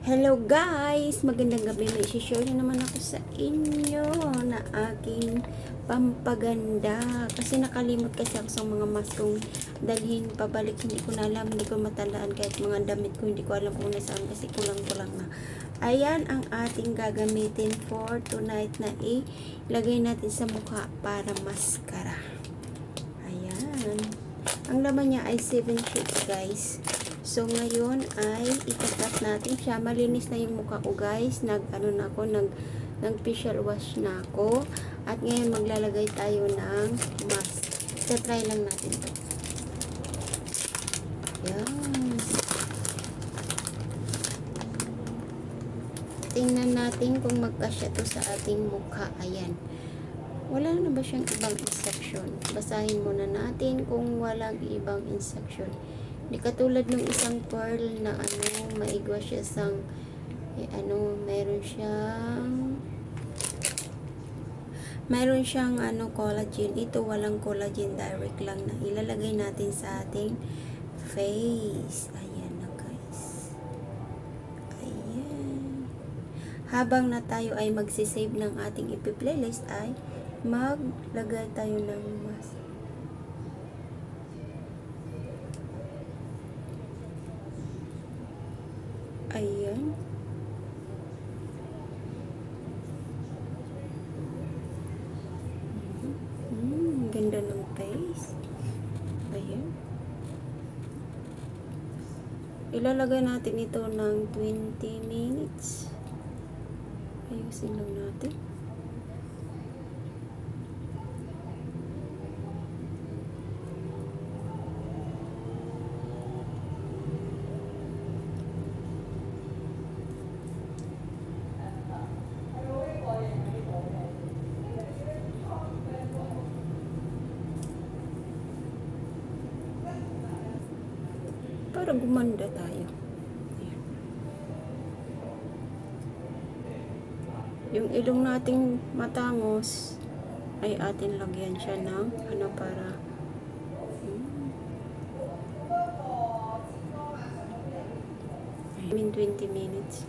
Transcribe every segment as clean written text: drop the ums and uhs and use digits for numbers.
Hello guys! Magandang gabi. May isi-share na naman ako sa inyo na aking pampaganda. Kasi nakalimot kasi ako sa mga mask kong dalhin pabalik. Hindi ko na alam, hindi ko matandaan kahit mga damit ko. Hindi ko alam kung nasaan kasi kulang-kulang na. Ayan ang ating gagamitin for tonight na ilagay natin sa mukha para maskara. Ayan. Ang laman niya ay 7 sheets guys. So, ngayon ay itatat natin siya. Malinis na yung mukha ko, guys. Nag-facial wash na ako. At ngayon, maglalagay tayo ng mask. Try lang natin ito. Ayan. Tingnan natin kung magkasya to sa ating mukha. Ayan. Wala na ba siyang ibang instruction? Basahin muna natin kung walang ibang instruction. Di katulad ng isang pearl na maigwa siya sang mayroon siyang collagen. Ito walang collagen, direct lang na ilalagay natin sa ating face. Ayan na guys. Ayan. Habang na tayo ay magsisave ng ating ipi-playlist ay maglagay tayo ng mask. Ayan. Ganda ng face. Ayan. Ilalagay natin ito ng 20 minutes. Ayusin lang natin. Para gumanda tayo. Ayan. Yung ilong nating matangos ay atin lagyan siya ng para I mean 20 minutes.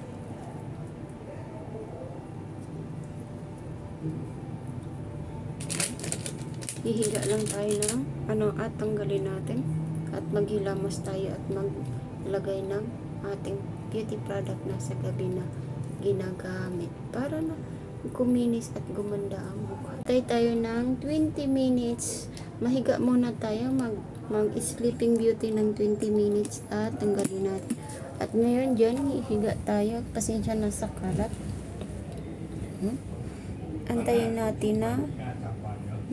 Hihiga lang tayo ng at tanggalin natin. At maghilamos tayo at maglagay ng ating beauty product na sa gabi na ginagamit para na kuminis at gumanda ang mukha. Tayo tayo ng 20 minutes. Mahiga muna tayo. Mag-sleeping beauty ng 20 minutes at tanggalin natin. At ngayon dyan, hihiga tayo. Pasensya na sa kalat. Antayin natin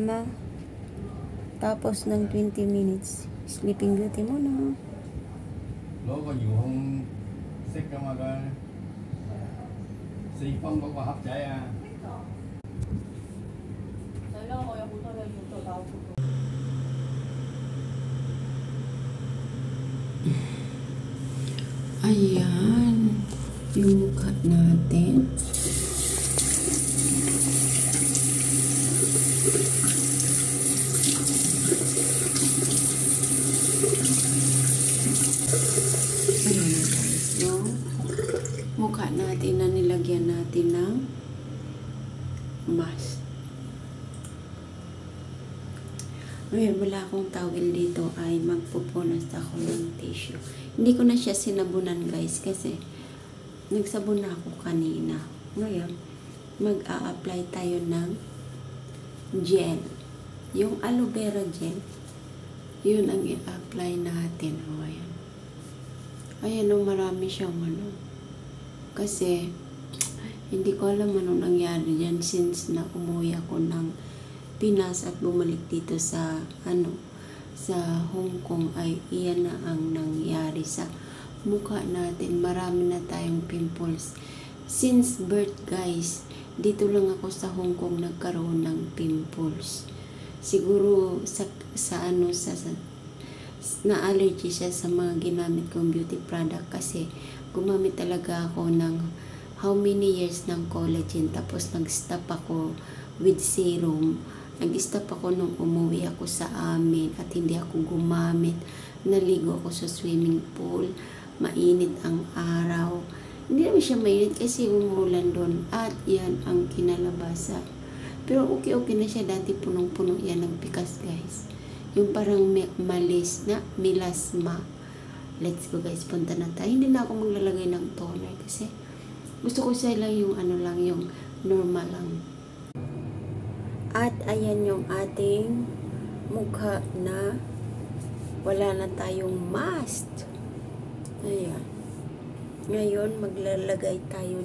na tapos ng 20 minutes. Sleeping beauty muna.攞個遙控識㗎嘛佢4方嗰個盒仔啊！係咯，我有好多嘢要做到。Ayan. Yung mukha natin. Mukha natin na nilagyan natin ng mask. Ngayon, wala akong towel dito ay magpupunas ako ng tissue. Hindi ko na siya sinabunan guys kasi nagsabon na ako kanina. Ngayon, mag-a-apply tayo ng gel. Yung aloe vera gel, yun ang i-apply natin. O, ayan. Ayan, marami siyang kasi hindi ko alam anong nangyari dyan since na umuwi ako ng Pinas at bumalik dito sa sa Hong Kong ay iyan na ang nangyari sa mukha natin. Marami na tayong pimples since birth guys. Dito lang ako sa Hong Kong nagkaroon ng pimples. Siguro na-allergy siya sa mga ginamit kong beauty product kasi gumamit talaga ako ng how many years ng collagen tapos nag-stop ako with serum. Nag-stop ako nung umuwi ako sa amin at hindi ako gumamit. Naligo ako sa swimming pool. Mainit ang araw. Hindi naman siya mainit kasi umulan doon. At yan ang kinalabasan. Pero okay na siya. Dati punong-puno yan ng pikas, guys. Yung parang malis na milasma. Let's go, guys. Punta na tayo. Hindi na ako maglalagay ng toner kasi gusto ko sila yung yung normal lang. At ayan yung ating mukha na wala na tayong mask. Ayan. Ngayon, maglalagay tayo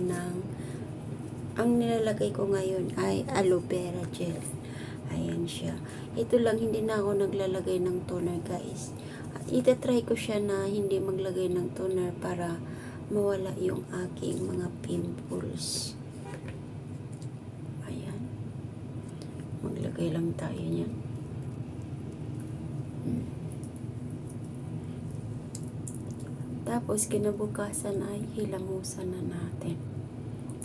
ang nilalagay ko ngayon ay aloe vera gel. Ayan siya. Ito lang, hindi na ako naglalagay ng toner, guys. At itatry ko siya na hindi maglagay ng toner para mawala yung aking mga pimples. Ayan. Maglagay lang tayo niyan. Tapos, kinabukasan ay hilamusan na natin.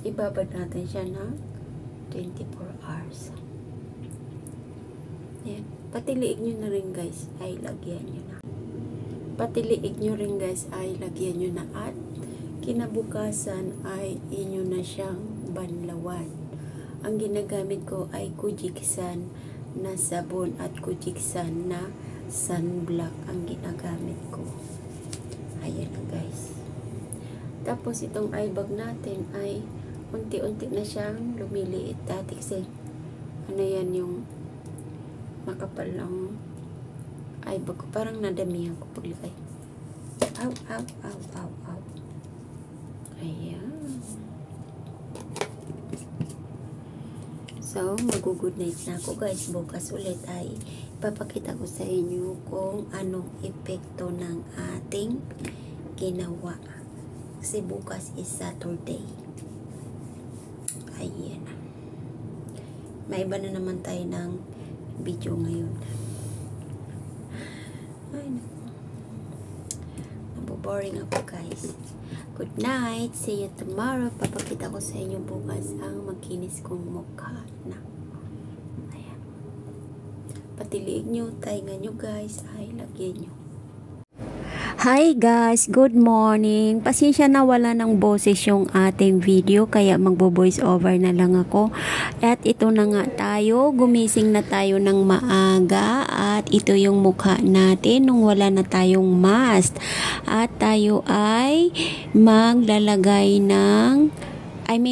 Ibabad natin siya ng 24 hours. Ayan. Patiliig nyo na rin, guys, ay lagyan nyo na. Patiliig nyo rin, guys, ay lagyan nyo na. At kinabukasan ay inyo na siyang banlawan. Ang ginagamit ko ay Kujiksan na sabon at Kujiksan na sunblock ang ginagamit ko. Ayan na, guys. Tapos itong eye bag natin ay unti-unti na siyang lumiliit. Dati kasi yan yung makapal lang eye bag ko. Parang nadamihan ko paglagay. Ow. Ayan. So, mag-good night na ako, guys. Bukas ulit ay ipapakita ko sa inyo kung anong epekto ng ating ginawa. Kasi bukas is Saturday. Ayan. May iba na naman tayo ng video ngayon. Ay, naboboring ako, guys. Good night. See you tomorrow. Papakita ko sa inyo bukas ang makinis kong mukha na. Ayan. Patiliig nyo, tainga nyo, guys. Ay, lagyan nyo. Hi guys, good morning. Pasensya na wala ng boses yung ating video kaya magbo-voice over na lang ako. At ito na nga tayo, gumising na tayo ng maaga at ito yung mukha natin nung wala na tayong mask. At tayo ay maglalagay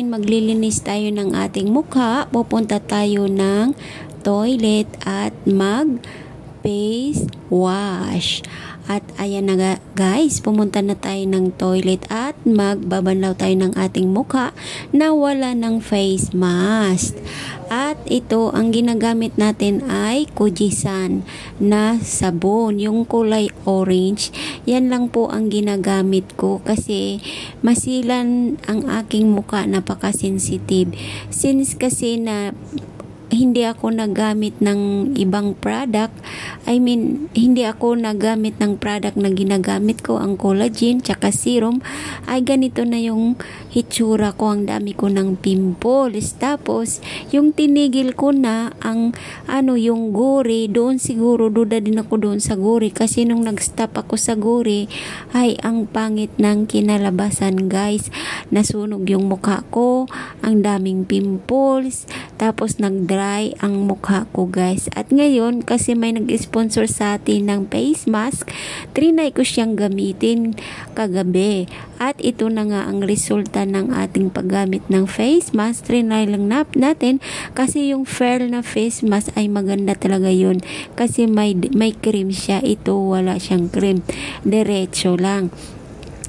maglilinis tayo ng ating mukha. Pupunta tayo ng toilet at mag-face wash. At ayan na guys, pumunta na tayo ng toilet at magbabanlaw tayo ng ating mukha na wala ng face mask. At ito, ang ginagamit natin ay Kujiksan na sabon, yung kulay orange. Yan lang po ang ginagamit ko kasi masilan ang aking mukha, napaka-sensitive. Since kasi na hindi ako nagamit ng ibang product. Hindi ako nagamit ng product na ginagamit ko, ang collagen, tsaka serum. Ay ganito na yung hitsura ko, ang dami ko ng pimples. Tapos, yung tinigil ko na, yung guri, doon siguro, duda din ako doon sa guri. Kasi nung nag-stop ako sa guri, ay ang pangit ng kinalabasan, guys. Nasunog yung mukha ko, ang daming pimples, tapos nag-dry ang mukha ko, guys. At ngayon, kasi may nag-sponsor sa atin ng face mask, trinay ko siyang gamitin kagabi. At ito na nga ang resulta ng ating paggamit ng face mask. Trinay lang natin kasi yung fair na face mask ay maganda talaga yun. Kasi may cream siya. Ito wala siyang cream. Diretso lang.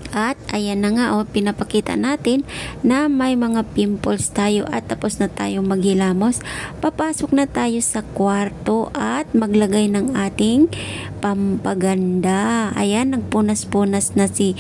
At ayan na nga, pinapakita natin na may mga pimples tayo at tapos na tayo maghilamos. Papasok na tayo sa kwarto at maglagay ng ating pampaganda. Ayan, nagpunas-punas na si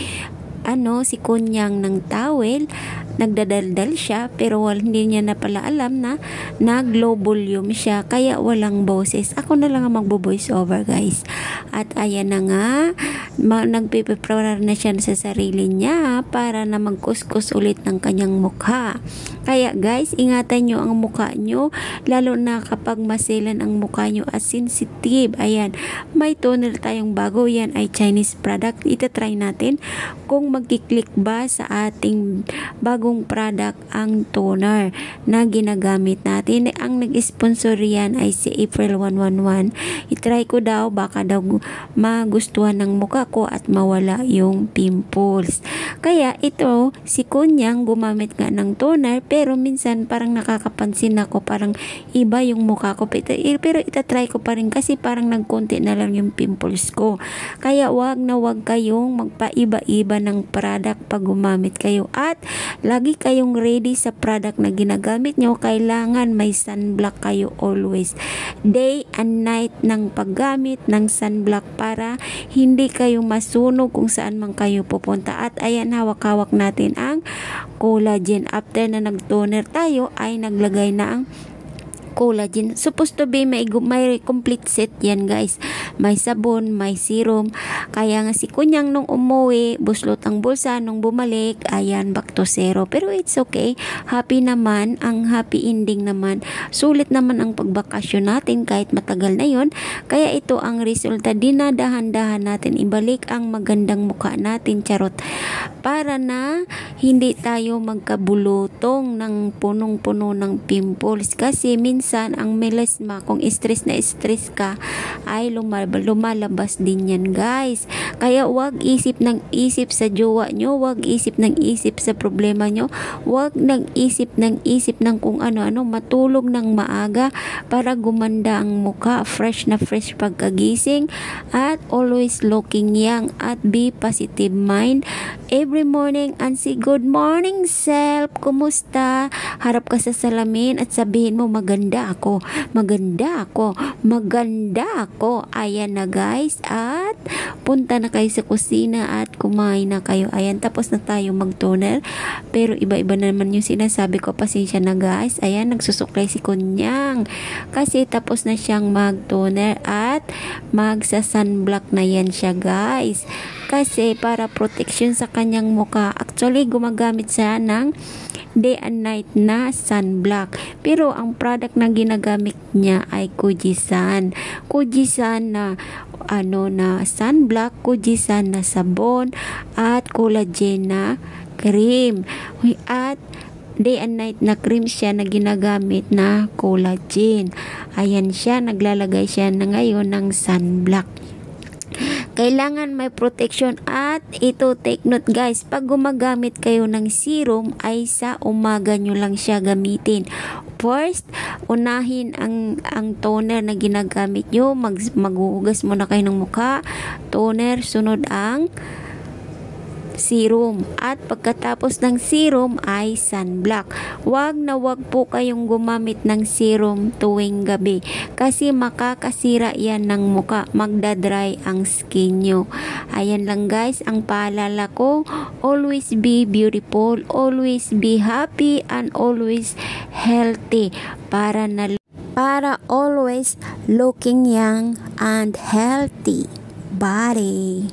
Kunyang ng towel. Nagdadaldal siya pero hindi niya na pala alam na nag-low volume siya kaya walang boses. Ako na lang ang magbo-voice over, guys. At ayan na nga, nagpipreparar na siya sa sarili niya para na magkuskus ulit ng kanyang mukha. Kaya guys, ingatan nyo ang mukha nyo, lalo na kapag masilan ang mukha nyo at sensitive. Ayan, may toner tayong bago, yan ay Chinese product. Itatry natin kung magkiklik ba sa ating bagong product ang toner na ginagamit natin. Ang nag-sponsor yan ay si April 111. Itry ko daw, baka daw magustuhan ng mukha ko at mawala yung pimples. Kaya ito, si Kunyang gumamit nga ng toner, pero minsan parang nakakapansin ako, parang iba yung mukha ko. Pero itatry ko pa rin kasi parang nagkunti na lang yung pimples ko. Kaya wag na wag kayong magpaiba-iba ng product pag gumamit kayo. At lagi kayong ready sa product na ginagamit nyo. Kailangan may sunblock kayo always. Day and night ng paggamit ng sunblock para hindi kayo masunog kung saan man kayo pupunta. At ayan, hawak-hawak natin ang collagen. After na nag-toner tayo ay naglagay na ang collagen. Supposed to be may complete set yan guys. May sabon, may serum. Kaya nga si Kunyang nung umuwi, buslot ang bulsa, nung bumalik, ayan, back to zero. Pero it's okay. Happy naman. Ang happy ending naman. Sulit naman ang pagbakasyon natin kahit matagal na yon. Kaya ito ang resulta. Dinadahan-dahan natin ibalik ang magandang mukha natin, charot. Para na hindi tayo magkabulutong ng punong-puno ng pimples. Kasi minsan ang melasma, kung stress na stress ka, ay lumalabas din yan guys. Kaya wag isip ng isip sa jowa nyo, wag isip ng isip sa problema nyo, wag isip ng kung ano-ano, matulog ng maaga para gumanda ang mukha, fresh na fresh pagkagising, at always looking young, at be positive mind every morning and say good morning self, kumusta? Harap ka sa salamin at sabihin mo maganda ako, maganda ako, maganda ako. Ayan na guys, at punta na kayo sa kusina at kumain na kayo. Ayan, tapos na tayo mag-toner, pero iba-iba na naman yung sinasabi ko, pasensya na guys. Ayan, nagsusuklay si Kunyang kasi tapos na siyang mag-toner at magsa-sunblock na yan siya guys, kasi para protection sa kanyang mukha. Actually, gumagamit siya ng day and night na sunblock, pero ang product na ginagamit niya ay Kujisan na na sunblock, Kujisan na sabon, at collagen na cream, at day and night na cream siya na ginagamit na collagen. Ayan siya, naglalagay siya na ngayon ng sunblock. Kailangan may protection. At ito, take note guys, pag gumagamit kayo ng serum ay sa umaga nyo lang siya gamitin. First, unahin ang toner na ginagamit nyo. Maghuhugas muna kayo ng mukha, toner, sunod ang serum, at pagkatapos ng serum ay sunblock. Wag na wag po kayong gumamit ng serum tuwing gabi kasi makakasira yan ng muka, magdadry ang skin nyo. Ayan lang guys ang paalala ko. Always be beautiful, always be happy, and always healthy para always looking young and healthy body.